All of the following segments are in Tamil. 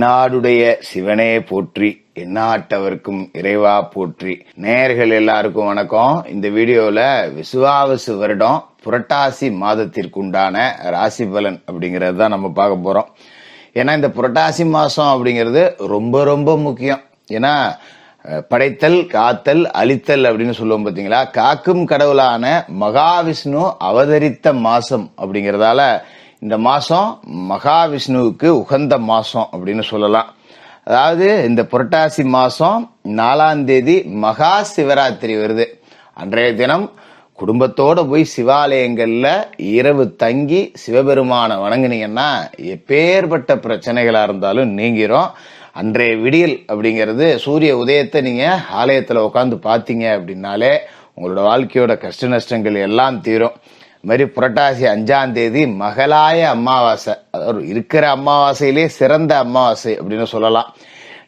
தென்னாடுடைய சிவனே போற்றி, எந்நாட்டவர்க்கும் இறைவா போற்றி. நேயர்கள் எல்லாருக்கும் வணக்கம். இந்த வீடியோல விசுவாவசு வருடம் புரட்டாசி மாதத்திற்கு உண்டான ராசி பலன் அப்படிங்கறது தான் நம்ம பார்க்க போறோம். ஏன்னா இந்த புரட்டாசி மாசம் அப்படிங்கிறது ரொம்ப ரொம்ப முக்கியம். ஏன்னா படைத்தல், காத்தல், அழித்தல் அப்படின்னு சொல்லுவோம் பாத்தீங்களா. காக்கும் கடவுளான மகாவிஷ்ணு அவதரித்த மாசம் அப்படிங்கறதால இந்த மாசம் மகாவிஷ்ணுவுக்கு உகந்த மாசம் அப்படின்னு சொல்லலாம். அதாவது இந்த புரட்டாசி மாசம் 4ஆம் தேதி மகா சிவராத்திரி வருது. அன்றைய தினம் குடும்பத்தோட போய் சிவாலயங்கள்ல இரவு தங்கி சிவபெருமான வணங்குனீங்கன்னா எப்பேற்பட்ட பிரச்சனைகளா இருந்தாலும் நீங்கிரும். அன்றைய விடியல் அப்படிங்கிறது சூரிய உதயத்தை நீங்க ஆலயத்துல உட்காந்து பாத்தீங்க அப்படின்னாலே உங்களோட வாழ்க்கையோட கஷ்ட நஷ்டங்கள் எல்லாம் தீரும். மாதிரி புரட்டாசி 5ஆம் தேதி மகளாய அமாவாசை, அதாவது இருக்கிற அமாவாசையிலே சிறந்த அமாவாசை அப்படின்னு சொல்லலாம்.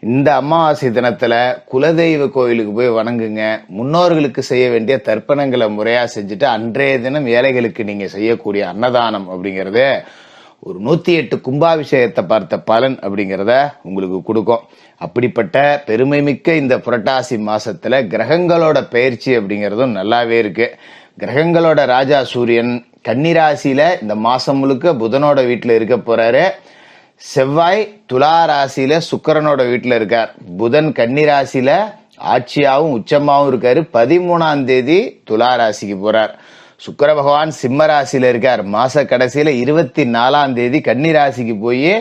இந்த அமாவாசை தினத்துல குலதெய்வ கோயிலுக்கு போய் வணங்குங்க. முன்னோர்களுக்கு செய்ய வேண்டிய தர்ப்பணங்களை முறையா செஞ்சுட்டு அன்றைய தினம் ஏழைகளுக்கு நீங்க செய்யக்கூடிய அன்னதானம் அப்படிங்கறது ஒரு 108 கும்பாபிஷேகத்தை பார்த்த பலன் அப்படிங்கிறத உங்களுக்கு கொடுக்கும். அப்படிப்பட்ட பெருமை மிக்க இந்த புரட்டாசி மாசத்துல கிரகங்களோட பயிற்சி அப்படிங்கறதும் நல்லாவே இருக்கு. கிரகங்களோட ராஜா சூரியன் கன்னிராசியில இந்த மாசம் முழுக்க புதனோட வீட்டுல இருக்க போறாரு. செவ்வாய் துலா ராசியில சுக்கிரனோட வீட்டுல இருக்கார். புதன் கன்னிராசியில ஆட்சியாவும் உச்சமாவும் இருக்காரு. 13ஆம் தேதி துலா ராசிக்கு போறார். சுக்கிர பகவான் சிம்ம ராசியில இருக்கார். மாச கடைசியில 24ஆம் தேதி கன்னி ராசிக்கு போய்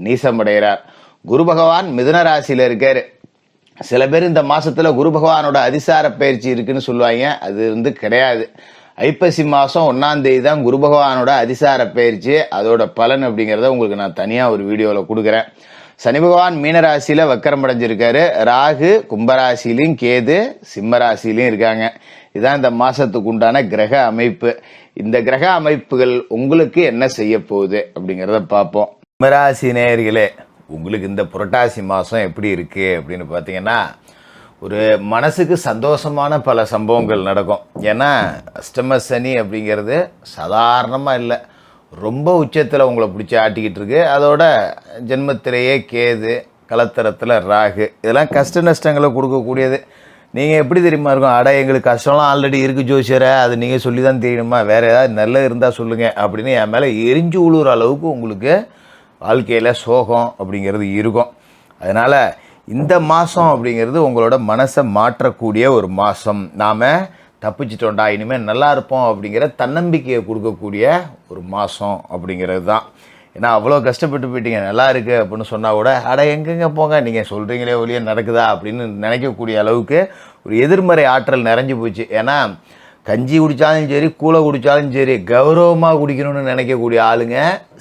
நீசமடைகிறார். குரு பகவான் மிதுன ராசியில இருக்காரு. சில பேர் இந்த மாசத்துல குரு பகவானோட அதிசார பயிற்சி இருக்குன்னு சொல்லுவாங்க. அது கிடையாது. ஐப்பசி மாசம் 1ஆம் தேதி தான் குரு பகவானோட அதிசார பயிற்சி. அதோட பலன் அப்படிங்கறத உங்களுக்கு நான் தனியா ஒரு வீடியோல கொடுக்குறேன். சனி பகவான் மீனராசியில வக்கரம் அடைஞ்சிருக்காரு. ராகு கும்பராசிலையும் கேது சிம்ம ராசிலையும் இருக்காங்க. இதுதான் இந்த மாசத்துக்கு உண்டான கிரக அமைப்பு. இந்த கிரக அமைப்புகள் உங்களுக்கு என்ன செய்ய போகுது அப்படிங்கறத பார்ப்போம். கும்பராசி நேயர்களே, உங்களுக்கு இந்த புரட்டாசி மாசம் எப்படி இருக்கு அப்படின்னு பாத்தீங்கன்னா ஒரு மனசுக்கு சந்தோஷமான பல சம்பவங்கள் நடக்கும். ஏன்னா அஷ்டம சனி அப்படிங்கிறது சாதாரணமா இல்லை, ரொம்ப உச்சத்துல உங்களை பிடிச்சி ஆட்டிக்கிட்டு இருக்கு. அதோட ஜென்மத்திலேயே கேது, கலத்தரத்துல ராகு, இதெல்லாம் கஷ்ட நஷ்டங்களை கொடுக்கக்கூடியது. நீங்க எப்படி தெரியுமா இருக்கும், அட எங்களுக்கு கஷ்டம்லாம் ஆல்ரெடி இருக்கு ஜோசியரை, அது நீங்க சொல்லி தான் தெரியணுமா, வேற ஏதாவது நல்லது இருந்தா சொல்லுங்க அப்படின்னு என் மேல எரிஞ்சு உழுற அளவுக்கு உங்களுக்கு வாழ்க்கையில சோகம் அப்படிங்கிறது இருக்கும். அதனால இந்த மாசம் அப்படிங்கிறது உங்களோட மனசை மாற்றக்கூடிய ஒரு மாசம். நாம தப்பிச்சிட்டோண்டா, இனிமேல் நல்லா இருப்போம் அப்படிங்கிற தன்னம்பிக்கையை கொடுக்கக்கூடிய ஒரு மாதம் அப்படிங்கிறது தான். ஏன்னா அவ்வளோ கஷ்டப்பட்டு போயிட்டீங்க, நல்லா இருக்குது அப்படின்னு சொன்னால் கூட அட எங்கெங்க போங்க, நீங்கள் சொல்கிறீங்களே ஒழிய நடக்குதா அப்படின்னு நினைக்கக்கூடிய அளவுக்கு ஒரு எதிர்மறை ஆற்றல் நிறைஞ்சு போச்சு. ஏன்னா கஞ்சி குடித்தாலும் சரி, கூழை குடித்தாலும் சரி, கௌரவமாக குடிக்கணும்னு நினைக்கக்கூடிய ஆளுங்க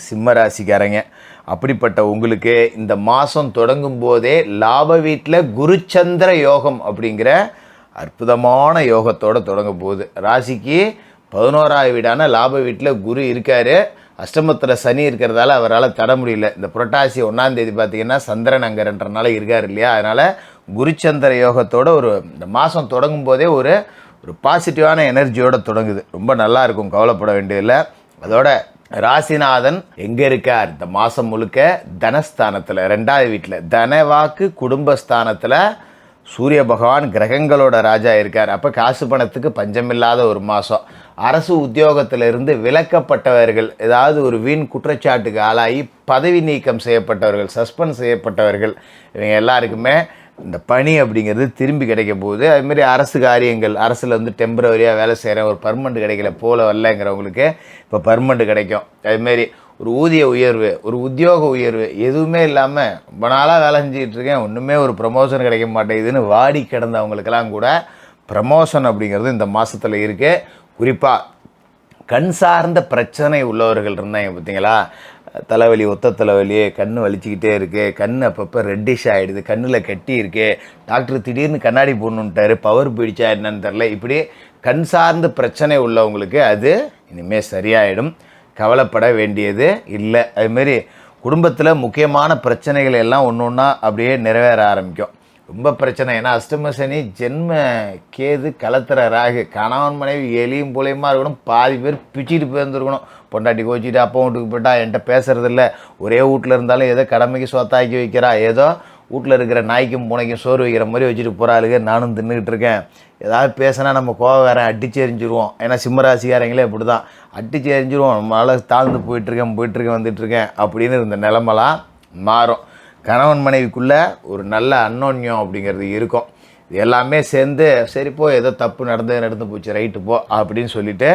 சிம்ம ராசிக்காரங்க. அப்படிப்பட்ட உங்களுக்கு இந்த மாதம் தொடங்கும் போதே லாப வீட்டில் குருச்சந்திர யோகம் அப்படிங்கிற அற்புதமான யோகத்தோட தொடங்க போகுது. ராசிக்கு 11ஆவது வீடான லாப வீட்டில் குரு இருக்காரு. அஷ்டமத்தில் சனி இருக்கிறதால அவரால் தட முடியல. இந்த புரட்டாசி 1ஆம் தேதி பார்த்தீங்கன்னா சந்திரன் அங்கே 2.5 நாள் இருக்கார் இல்லையா. அதனால குருச்சந்திர யோகத்தோட இந்த மாதம் தொடங்கும் போதே ஒரு பாசிட்டிவான எனர்ஜியோட தொடங்குது. ரொம்ப நல்லா இருக்கும், கவலைப்பட வேண்டியதில்லை. அதோட ராசிநாதன் எங்க இருக்கார் இந்த மாசம் முழுக்க தனஸ்தானத்துல 2ஆவது வீட்டுல, தனவாக்கு குடும்பஸ்தானத்துல சூரிய பகவான் கிரகங்களோட ராஜா இருக்கார். அப்ப காசு பணத்துக்கு பஞ்சமில்லாத ஒரு மாசம். அரசு உத்தியோகத்திலிருந்து விலக்கப்பட்டவர்கள், ஏதாவது ஒரு வீண் குற்றச்சாட்டுக்கு ஆளாகி பதவி நீக்கம் செய்யப்பட்டவர்கள், சஸ்பெண்ட் செய்யப்பட்டவர்கள், இவங்க எல்லாருக்குமே இந்த பணி அப்படிங்கிறது திரும்பி கிடைக்க போகுது. அதுமாரி அரசு காரியங்கள், அரசில் டெம்பரவரியாக வேலை செய்கிறேன், ஒரு பர்மனெண்ட் கிடைக்கல போல வரலங்கிறவங்களுக்கு இப்போ பர்மனெண்ட் கிடைக்கும். அதுமாரி ஒரு ஊதிய உயர்வு, ஒரு உத்தியோக உயர்வு, எதுவுமே இல்லாமல் ரொம்ப நாளாக வேலை செஞ்சுக்கிட்டு இருக்கேன், ஒன்றுமே ஒரு ப்ரமோஷன் கிடைக்க மாட்டேங்குதுன்னு வாடி கிடந்தவங்களுக்கெல்லாம் கூட ப்ரமோஷன் அப்படிங்கிறது இந்த மாதத்தில் இருக்குது. குறிப்பாக கண் சார்ந்த பிரச்சனை உள்ளவர்கள் இருந்தாங்க பார்த்தீங்களா, தலைவலி, ஒத்த தலைவலி, கண் வலிச்சுக்கிட்டே இருக்குது, கண் அப்பப்போ ரெட்டிஷ் ஆகிடுது, கண்ணில் கட்டி இருக்குது, டாக்டர் திடீர்னு கண்ணாடி போடணுன்ட்டாரு, பவர் போயிடுச்சா என்னன்னு தெரில, இப்படி கண் சார்ந்த பிரச்சனை உள்ளவங்களுக்கு அது இனிமேல் சரியாயிடும், கவலைப்பட வேண்டியது இல்லை. அதுமாரி குடும்பத்தில் முக்கியமான பிரச்சனைகள் எல்லாம் ஒன்று ஒன்றா அப்படியே நிறைவேற ஆரம்பிக்கும். ரொம்ப பிரச்சனை. ஏன்னா அஷ்டம சனி ஜென்ம கேது கலத்துற ராகு, கணவன் மனைவி எலியும் புலையுமா இருக்கணும், பாதி பேர் பிச்சுட்டு போயிருந்துருக்கணும். பொண்டாட்டி கோச்சிட்டு அப்பா வீட்டுக்கு போயிட்டா என்கிட்ட பேசுறதில்ல, ஒரே வீட்டில் இருந்தாலும் ஏதோ கடமைக்கு சொத்தாக்கி வைக்கிறா, ஏதோ வீட்டில் இருக்கிற நாய்க்கும் பூனைக்கும் சோறு வைக்கிற மாதிரி வச்சுட்டு போகிறாளுங்க, நானும் தின்னுக்கிட்டு இருக்கேன். ஏதாவது பேசினா நம்ம கோவம் வேற அடிச்சு எறிஞ்சிருவோம். ஏன்னா சிம்மராசிக்காரங்களே இப்படி தான் அடிச்சு எறிஞ்சிருவோம். நம்மளால் தாழ்ந்து போயிட்டுருக்கேன் வந்துட்டுருக்கேன் அப்படின்னு இருந்த நிலமெல்லாம் மாறும். கணவன் மனைவிக்குள்ளே ஒரு நல்ல அன்னோன்யம் அப்படிங்கிறது இருக்கும். இது எல்லாமே சேர்ந்து சரிப்போ ஏதோ தப்பு நடந்து போச்சு, ரைட்டு போ அப்படின்னு சொல்லிவிட்டு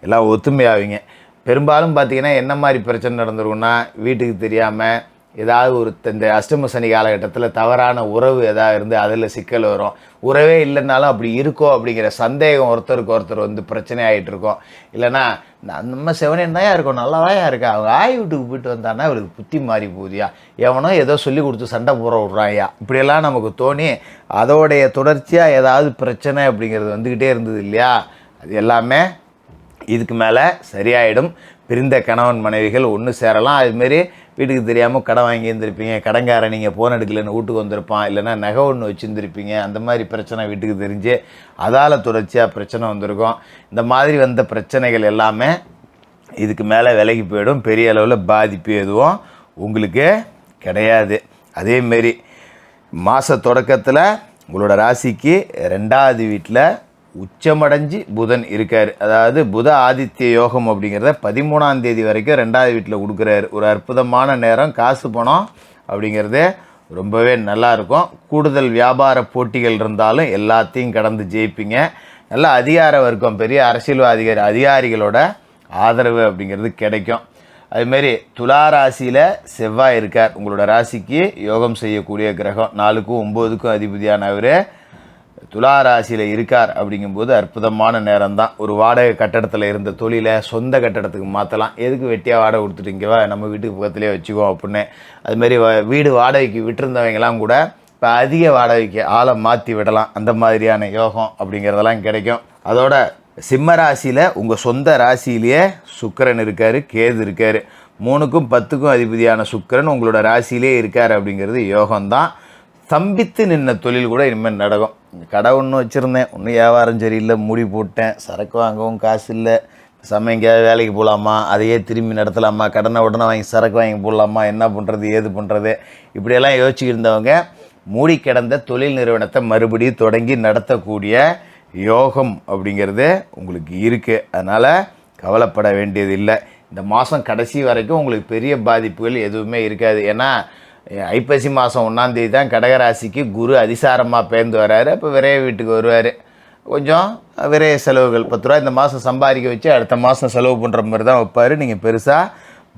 எல்லாம் ஒத்துமையாவீங்க. பெரும்பாலும் பார்த்திங்கன்னா என்ன மாதிரி பிரச்சனை நடந்துருக்குன்னா, வீட்டுக்கு தெரியாமல் ஏதாவது ஒரு இந்த அஷ்டம சனி காலகட்டத்தில் தவறான உறவு எதாவது இருந்து அதில் சிக்கல் வரும். உறவே இல்லைன்னாலும் அப்படி இருக்கோ அப்படிங்கிற சந்தேகம் ஒருத்தருக்கு ஒருத்தர் வந்து பிரச்சனை ஆகிட்டு இருக்கோம். இல்லைனா நம்ம செவனேன் தான் இருக்கும், நல்லாதான் இருக்கா, அவங்க ஆய் வீட்டுக்கு போயிட்டு வந்தான்னா அவருக்கு புத்தி மாறி போகுதியா, எவனோ ஏதோ சொல்லி கொடுத்து சண்டை போட விட்றாயா, இப்படியெல்லாம் நமக்கு தோணி அதோடைய தொடர்ச்சியாக ஏதாவது பிரச்சனை அப்படிங்கிறது வந்துக்கிட்டே இருந்தது இல்லையா. அது எல்லாமே இதுக்கு மேலே சரியாயிடும். பிரிந்த கணவன் மனைவிகள் ஒன்று சேரலாம். அதுமாரி வீட்டுக்கு தெரியாமல் கடன் வாங்கி இருந்திருப்பீங்க, கடன்காரன் நீங்கள் ஃபோன் எடுக்கலன்னு வீட்டுக்கு வந்திருப்பான், இல்லைனா நகை ஒன்று வச்சுருந்துருப்பீங்க, அந்த மாதிரி பிரச்சனை வீட்டுக்கு தெரிஞ்சு அதால் தொடர்ச்சியாக பிரச்சனை வந்திருக்கும். இந்த மாதிரி வந்த பிரச்சனைகள் எல்லாமே இதுக்கு மேலே விலகி போயிடும். பெரிய அளவில் பாதிப்பு எதுவும் உங்களுக்கு கிடையாது. அதேமாரி மாத தொடக்கத்தில் உங்களோட ராசிக்கு 2வது வீட்டில் உச்சமடைஞ்சு புதன் இருக்கார். அதாவது புத ஆதித்ய யோகம் அப்படிங்கிறத 13ஆம் தேதி வரைக்கும் 2வது வீட்டில் கொடுக்குறாரு. ஒரு அற்புதமான நேரம். காசு பணம் அப்படிங்கிறது ரொம்பவே நல்லாயிருக்கும். கூடுதல் வியாபார போட்டிகள் இருந்தாலும் எல்லாத்தையும் கடந்து ஜெயிப்பீங்க. நல்ல அதிகார வர்க்கம், பெரிய அதிகாரிகளோட ஆதரவு அப்படிங்கிறது கிடைக்கும். அதுமாரி துலா ராசியில் செவ்வாய் இருக்கார். உங்களோட ராசிக்கு யோகம் செய்யக்கூடிய கிரகம், 4க்கும் 9க்கும் அதிபதியான அவர் துலா ராசியில் இருக்கார். அப்படிங்கும்போது அற்புதமான நேரம் தான். ஒரு வாடகை கட்டடத்தில் இருந்த தொழிலை சொந்த கட்டடத்துக்கு மாற்றலாம். எதுக்கு வெட்டியாக வாடகை கொடுத்துட்டீங்கவா, நம்ம வீட்டுக்கு பக்கத்துலேயே வச்சுக்கோ அப்படின்னு. அதுமாரி வீடு வாடகைக்கு விட்டுருந்தவங்கலாம் கூட இப்போ அதிக வாடகைக்கு ஆளை மாற்றி விடலாம். அந்த மாதிரியான யோகம் அப்படிங்கிறதெல்லாம் கிடைக்கும். அதோட சிம்ம ராசியில் உங்கள் சொந்த ராசியிலேயே சுக்கிரன் இருக்கார், கேது இருக்கார். 3க்கும் 10க்கும் அதிபதியான சுக்கிரன் உங்களோட ராசியிலே இருக்கார். அப்படிங்கிறது யோகம்தான். ஸ்தம்பித்து நின்ன தொழில் கூட இனிமேல் நடக்கும். கடை ஒன்று வச்சுருந்தேன், ஒன்றும் வியாபாரம் சரியில்லை, மூடி போட்டேன், சரக்கு வாங்கவும் காசு இல்லை, எங்கேயாவது வேலைக்கு போகலாமா, அதையே திரும்பி நடத்தலாமா, கடனை உடனே வாங்கி சரக்கு வாங்கி போடலாமா, என்ன பண்ணுறது ஏது பண்ணுறது, இப்படியெல்லாம் யோசிச்சுக்கிட்டு இருந்தவங்க மூடி கிடந்த தொழில் நிறுவனத்தை மறுபடியும் தொடங்கி நடத்தக்கூடிய யோகம் அப்படிங்கிறது உங்களுக்கு இருக்குது. அதனால் கவலைப்பட வேண்டியது இல்லை. இந்த மாதம் கடைசி வரைக்கும் உங்களுக்கு பெரிய பாதிப்புகள் எதுவுமே இருக்காது. ஏன்னா ஐப்பசி மாதம் 1ஆம் தேதி தான் கடகராசிக்கு குரு அதிசாரமாக பேர்ந்து வர்றாரு. அப்போ விரைய வீட்டுக்கு வருவார். கொஞ்சம் விரைய செலவுகள் 10 ரூபா இந்த மாதம் சம்பாதிக்க வச்சு அடுத்த மாதம் செலவு பண்ணுற மாதிரி தான் வைப்பார். நீங்கள் பெருசாக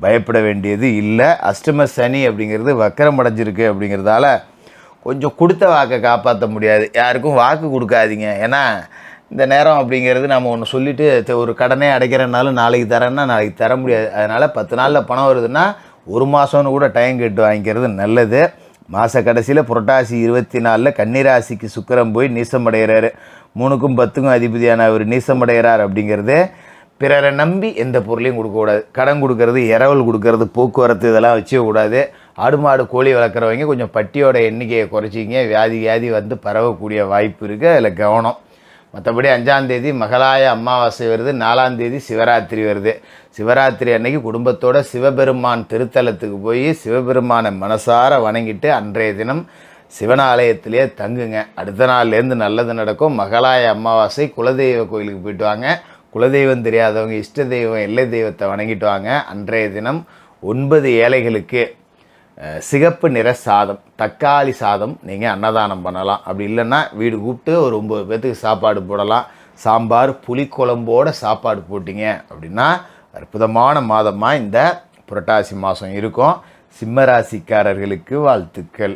பயப்பட வேண்டியது இல்லை. அஷ்டம சனி அப்படிங்கிறது வக்கரம் அடைஞ்சிருக்கு. அப்படிங்கிறதால கொஞ்சம் கொடுத்த வாக்கை காப்பாற்ற முடியாது. யாருக்கும் வாக்கு கொடுக்காதீங்க. ஏன்னா இந்த நேரம் அப்படிங்கிறது நம்ம ஒன்று சொல்லிவிட்டு ஒரு கடனே அடைக்கிறனாலும் நாளைக்கு தரேன்னா நாளைக்கு தர முடியாது. அதனால் 10 நாளில் பணம் வருதுன்னா 1 மாதம்னு கூட டைம் கேட்டு வாங்கிக்கிறது நல்லது. மாத கடைசியில் புரட்டாசி 24 கன்னிராசிக்கு சுக்கிரன் போய் நீசமடைகிறாரு. 3க்கும் 10க்கும் அதிபதியான அவர் நீசமடைகிறார். அப்படிங்கிறது பிறரை நம்பி எந்த பொருளையும் கொடுக்கக்கூடாது. கடன் கொடுக்கறது, இரவல் கொடுக்கறது, போக்குவரத்து இதெல்லாம் வச்சுக்கூடாது. ஆடு மாடு கோழி வளர்க்குறவங்க கொஞ்சம் பட்டியோட எண்ணிக்கையை குறைச்சிங்க. வியாதி வந்து பரவக்கூடிய வாய்ப்பு இருக்குது. அதில் கவனம். மற்றபடி 5ஆம் தேதி மகளாய அமாவாசை வருது, 4ஆம் தேதி சிவராத்திரி வருது. சிவராத்திரி அன்னைக்கு குடும்பத்தோட சிவபெருமான் திருத்தலத்துக்கு போய் சிவபெருமானை மனசார வணங்கிட்டு அன்றைய தினம் சிவன் ஆலயத்திலே தங்குங்க. அடுத்த நாள்லேருந்து நல்லது நடக்கும். மகளாய அமாவாசை குலதெய்வ கோயிலுக்கு போயிட்டு வாங்க. குலதெய்வம் தெரியாதவங்க இஷ்ட தெய்வம் எல்லை தெய்வத்தை வணங்கிட்டு வாங்க. அன்றைய தினம் 9 ஏழைகளுக்கு சிகப்பு நிற சாதம், தக்காளி சாதம் நீங்கள் அன்னதானம் பண்ணலாம். அப்படி இல்லைன்னா வீடு கூப்பிட்டு ஒரு 9 பேர்த்துக்கு சாப்பாடு போடலாம். சாம்பார் புளிக்குழம்போடு சாப்பாடு போட்டிங்க அப்படின்னா அற்புதமான மாதமாக இந்த புரட்டாசி மாதம் இருக்கும். சிம்மராசிக்காரர்களுக்கு வாழ்த்துக்கள்.